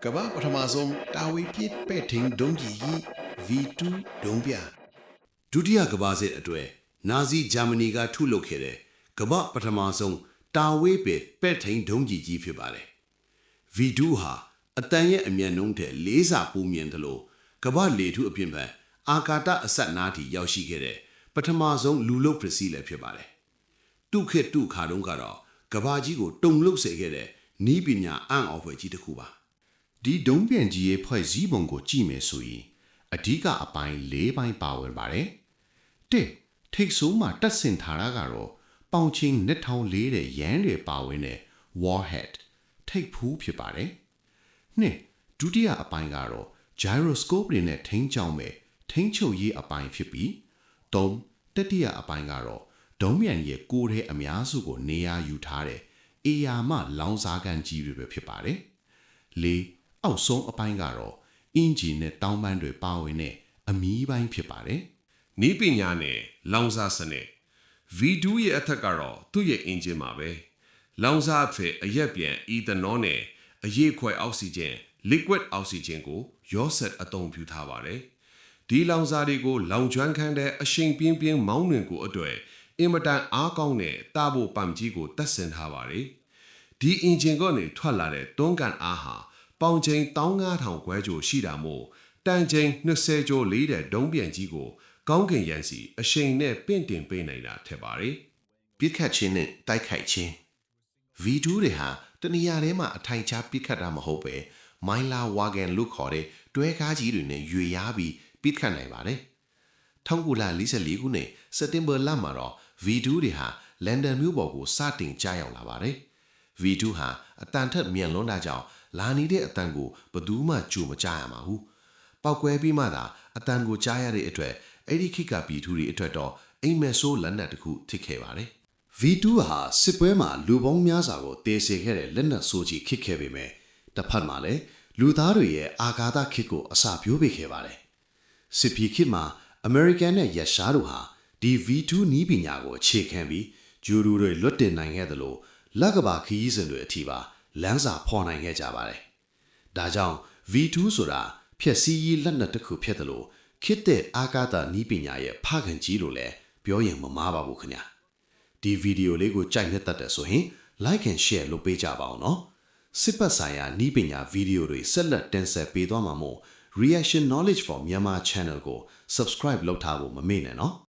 ကဘာပထမဆုံးတာဝေပြစ်ပဲ့ထင်းဒုံကြီးကြီး V2 ဒုံပြဒုတိယကဘာစစ်အတွက်နာဇီဂျာမနီကထုလုပ်ခဲ့တဲ့ကဘာပထမဆုံးတာဝေးပဲ့ထင်းဒုံကြီးကြီးဖြစ်ပါတယ် V2 ဟာအတန်ရဲ့အမြန်နှုန်းထက်၄ဆပိုမြင့်တယ်လို့ကဘာလေထုအပြင်ဘက်အာကာသအဆက်နားထိရောက်ရှိခဲ့တဲ့ပထမဆုံးလူလုပ်ပစ္စည်းလည်းဖြစ်ပါတယ်တုခေတုခါတုန်းကတော့ကဘာကြီးကိုတုံလုတ်စေခဲ့တဲ့နီးပညာအံ့ဩဖွယ်ကြီးတစ်ခုပါဒီဒုံပြန်ကြီးရဲ့ဖွဲ့စည်းပုံကိုကြည့်မယ်ဆိုရင်အဓိကအပိုင်း၄ပိုင်းပါဝင်ပါတယ်တစ်ထိတ်ဆိုးမှာတက်ဆင်ထားတာကတော့ပေါင်ချင်းနှစ်ထောင်လေးတဲ့ရန်တွေပါဝင်တဲ့ warhead ထိတ်ဖူးဖြစ်ပါတယ်နှစ်ဒုတိယအပိုင်းကတော့ gyroscope တွေနဲ့ထိန်းချောင်းမဲ့ထိန်းချုပ်ရေးအပိုင်းဖြစ်ပြီးသုံးတတိယအပိုင်းကတော့ဒုံပြန်ရဲ့ကိုယ်ထဲအများစုကိုနေရာယူထားတဲ့အေယာမလောင်စာကန်ကြီးတွေပဲဖြစ်ပါတယ်လေးအောက်ဆုံးအပိုင်းကတော့အင်ဂျင်နဲ့တောင်းပန်းတွေပါဝင်တဲ့အမီးပိုင်းဖြစ်ပါတယ်။နီးပညာနဲ့လောင်စာစနစ် V2 ရဲ့အထက်ကတော့သူ့ရဲ့အင်ဂျင်မှာပဲ။လောင်စာအဖြစ်အရက်ပြန်အီသနောနဲ့အရေးခွဲအောက်ဆီဂျင် liquid အောက်ဆီဂျင်ကိုရောစက်အသုံးပြုထားပါတယ်။ဒီလောင်စာတွေကိုလောင်ကျွမ်းခန်းတဲ့အရှိန်ပြင်းပြင်းမောင်းနှင်ကိုအတွက်အင်မတန်အားကောင်းတဲ့တာဘိုပမ်ကြီးကိုတက်ဆင်ထားပါတယ်။ဒီအင်ဂျင်ကနေထွက်လာတဲ့တွန်းကန်အားဟာပေါင်ချိန်15000ခွဲကျော်ရှိတာမို့တန်ချိန်20ကျော်လေးတဲ့ဒုံးပြန်ကြီးကိုကောင်းကင်ရန်စီအရှိန်နဲ့ပင့်တင်ပေးနိုင်တာထက်ပါတယ်။ပြစ်ခတ်ခြင်းနဲ့တိုက်ခိုက်ခြင်း V2 တွေဟာတနေရာထဲမှာအထိုင်ချပြစ်ခတ်တာမဟုတ်ပဲမိုင်းလာဝါဂန်လို့ခေါ်တဲ့တွဲကားကြီးတွေနဲ့ရွေရပြီးပြစ်ခတ်နိုင်ပါတယ်။1944ခုနှစ်စက်တင်ဘာလမှာတော့ V2 တွေဟာလန်ဒန်မြို့ပေါ်ကိုစတင်ကြားရောက်လာပါတယ်။ V2 ဟာအတန်ထက်မြန်လွန်းတာကြောင့်လာနေတဲ့အတန်ကိုဘယ်သူမှကြိုမကြားရမှာဘူးပောက်ကွဲပြီးမှသာအတန်ကိုကြားရတဲ့အတွက်အဲ့ဒီခိကပြည်သူတွေအတွက်တော့အိမ်မက်ဆိုးလက်နက်တစ်ခုထိခဲ့ပါတယ် V2 ဟာစစ်ပွဲမှာလူပေါင်းများစွာကိုတေစေခဲ့တဲ့လက်နက်ဆိုးကြီးခစ်ခဲ့ပေမဲ့တစ်ဖက်မှာလည်းလူသားတွေရဲ့အာဃာတခစ်ကိုအစာပြိုးပေးခဲ့ပါတယ်စစ်ပီခစ်မှာ American နဲ့ရုရှားတို့ဟာဒီ V2 နီးပညာကိုအခြေခံပြီးဂျူရူတွေလွတ်တင်နိုင်ခဲ့သလိုလက်ကဘာခီးစဉ်တွေအထိပါလမ်းစာဖော်နိုင်ခဲ့ကြပါတယ်။ဒါကြောင့် V2 ဆိုတာဖြည့်ဆည်းရေးလက်နက်တစ်ခုဖြစ်တယ်လို့ခေတ်တဲ့အာကာသနီးပညာရဲ့ဖခင်ကြီးလို့လည်းပြောရင်မမှားပါဘူးခင်ဗျာ။ဒီဗီဒီယိုလေးကိုကြိုက်နှစ်သက်တယ်ဆိုရင် like and share လုပ်ပေးကြပါအောင်နော်။စစ်ပတ်ဆိုင်ရာနီးပညာဗီဒီယိုတွေဆက်လက်တင်ဆက်ပေးသွားမှာမို့ Reaction Knowledge for Myanmar Channel ကို subscribe လုပ်ထားဖို့မမေ့နဲ့နော်။